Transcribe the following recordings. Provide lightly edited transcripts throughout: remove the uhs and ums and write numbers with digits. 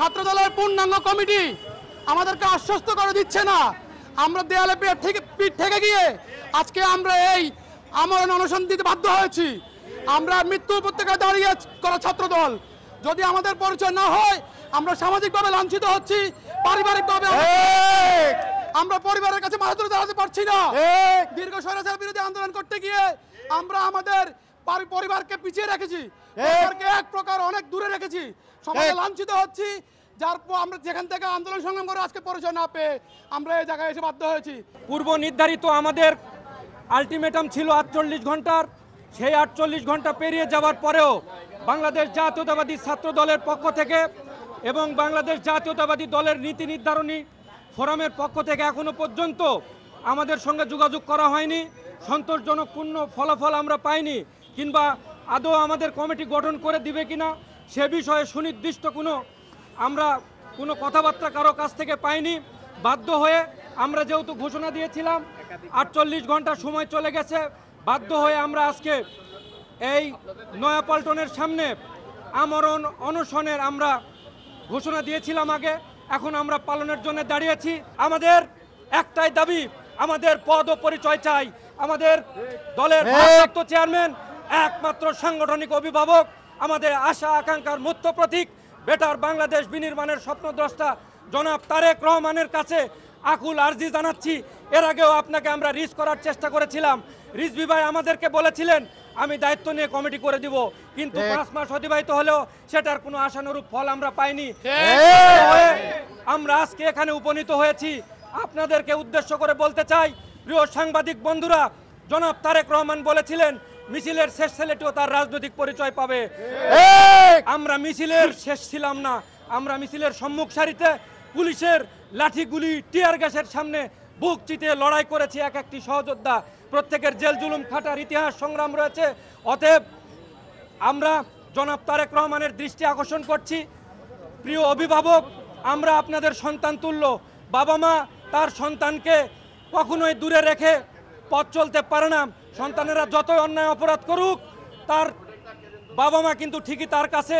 ছাত্রদলের পূর্ণাঙ্গ কমিটি আমাদেরকে আশ্বস্ত করে দিচ্ছে না। আমরা দেয়ালে পিঠ থেকে গিয়ে আজকে আমরা এই আমরণ অনশন দিতে বাধ্য হয়েছি। আমরা মৃত্যু উপত্যকায় দাঁড়িয়ে করা ছাত্রদল, যদি আমাদের পরিচয় না হয় আমরা সামাজিকভাবে লাঞ্ছিত হচ্ছি, পারিবারিকভাবে আমরা পরিবারের কাছে মাথা তুলে দাঁড়াতে পারছি না। দীর্ঘ স্বৈরাচার বিরোধী আন্দোলন করতে গিয়ে আমরা আমাদের পরিবারকে পিছিয়ে রেখেছি, পরিবারকে এক প্রকার অনেক দূরে রেখেছি, সমাজে লাঞ্ছিত হচ্ছি। যার পর আমরা যেখান থেকে আন্দোলন সংগ্রাম করে আজকে পরিচয় না পেয়ে আমরা এই জায়গায় এসে বাধ্য হয়েছি। পূর্ব নির্ধারিত আমাদের আলটিমেটাম ছিল 48 ঘন্টার। সেই 48 ঘন্টা পেরিয়ে যাওয়ার পরেও বাংলাদেশ জাতীয়তাবাদী ছাত্র দলের পক্ষ থেকে এবং বাংলাদেশ জাতীয়তাবাদী দলের নীতি নির্ধারণী ফোরামের পক্ষ থেকে এখনো পর্যন্ত আমাদের সঙ্গে যোগাযোগ করা হয়নি। সন্তোষজনক পূর্ণ ফলাফল আমরা পাইনি, কিংবা আদৌ আমাদের কমিটি গঠন করে দিবে কিনা সে বিষয়ে সুনির্দিষ্ট আমরা কোনো কথাবার্তা কারো কাছ থেকে পাইনি। বাধ্য হয়ে আমরা যেহেতু ঘোষণা দিয়েছিলাম 48 ঘন্টা সময় চলে গেছে, বাধ্য হয়ে আমরা আজকে এই নয়াপল্টনের সামনে আমরণ অনশনের আমরা ঘোষণা দিয়েছিলাম আগে, এখন আমরা পালনের জন্য দাঁড়িয়েছি। আমাদের একটাই দাবি, আমাদের পদ ও পরিচয় চাই। আমাদের দলের ভারপ্রাপ্ত চেয়ারম্যান একমাত্র সাংগঠনিক অভিভাবক, আমাদের আশা আকাঙ্ক্ষার মূর্ত প্রতীক, বেটার বাংলাদেশ বিনির্মাণের স্বপ্নদ্রষ্টা জনাব তারেক রহমানের কাছে আকুল আর্জি জানাচ্ছি। এর আগেও আপনাকে আমরা রিচ করার চেষ্টা করেছিলাম। রিজভি ভাই আমাদেরকে বলেছিলেন আমি দায়িত্ব নিয়ে কমিটি করে দিব, কিন্তু 5 মাস অতিবাহিত হলেও সেটার কোনো আশানুরূপ ফল আমরা পাইনি। আমরা আজকে এখানে উপনীত হয়েছি। আপনাদেরকে উদ্দেশ্য করে বলতে চাই, প্রিয় সাংবাদিক বন্ধুরা, জনাব তারেক রহমান বলেছিলেন মিছিলের শেষ ছেলেটিও তার রাজনৈতিক পরিচয় পাবে। আমরা মিছিলের শেষ ছিলাম না, আমরা মিছিলের সম্মুখ সারিতে পুলিশের লাঠিগুলি টিয়ার গ্যাসের সামনে বুক চিতিয়ে লড়াই করেছি এক একটি সহযোদ্ধা। প্রত্যেকের জেল জুলুম খাটার ইতিহাস সংগ্রাম রয়েছে। অতএব আমরা জনাব তারেক রহমানের দৃষ্টি আকর্ষণ করছি, প্রিয় অভিভাবক, আমরা আপনাদের সন্তান তুল্য। বাবা মা তার সন্তানকে কখনোই দূরে রেখে পথ চলতে পারে না। সন্তানেরা যতই অন্যায় অপরাধ করুক, তার বাবা মা কিন্তু ঠিকই তার কাছে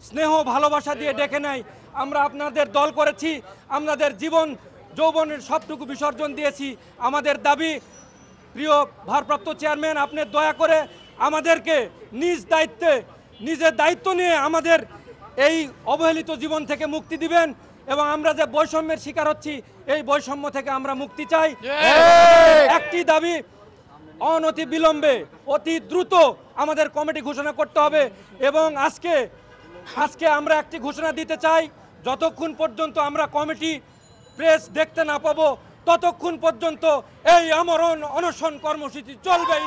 স্নেহ ভালোবাসা দিয়ে ডেকে নেয়। আমরা আপনাদের দল করেছি, আমাদের জীবন যৌবনের সবটুকু বিসর্জন দিয়েছি। আমাদের দাবি, প্রিয় ভারপ্রাপ্ত চেয়ারম্যান, আপনি দয়া করে আমাদেরকে নিজের দায়িত্ব নিয়ে আমাদের এই অবহেলিত জীবন থেকে মুক্তি দিবেন, এবং আমরা যে বৈষম্যের শিকার হচ্ছি এই বৈষম্য থেকে আমরা মুক্তি চাই। একটি দাবি, অনতি বিলম্বে অতি দ্রুত আমাদের কমিটি ঘোষণা করতে হবে। এবং আজকে আমরা একটি ঘোষণা দিতে চাই, যতক্ষণ পর্যন্ত আমরা কমিটি প্রেস দেখতে না পাবো ততক্ষণ পর্যন্ত এই আমরণ অনশন কর্মসূচি চলবে।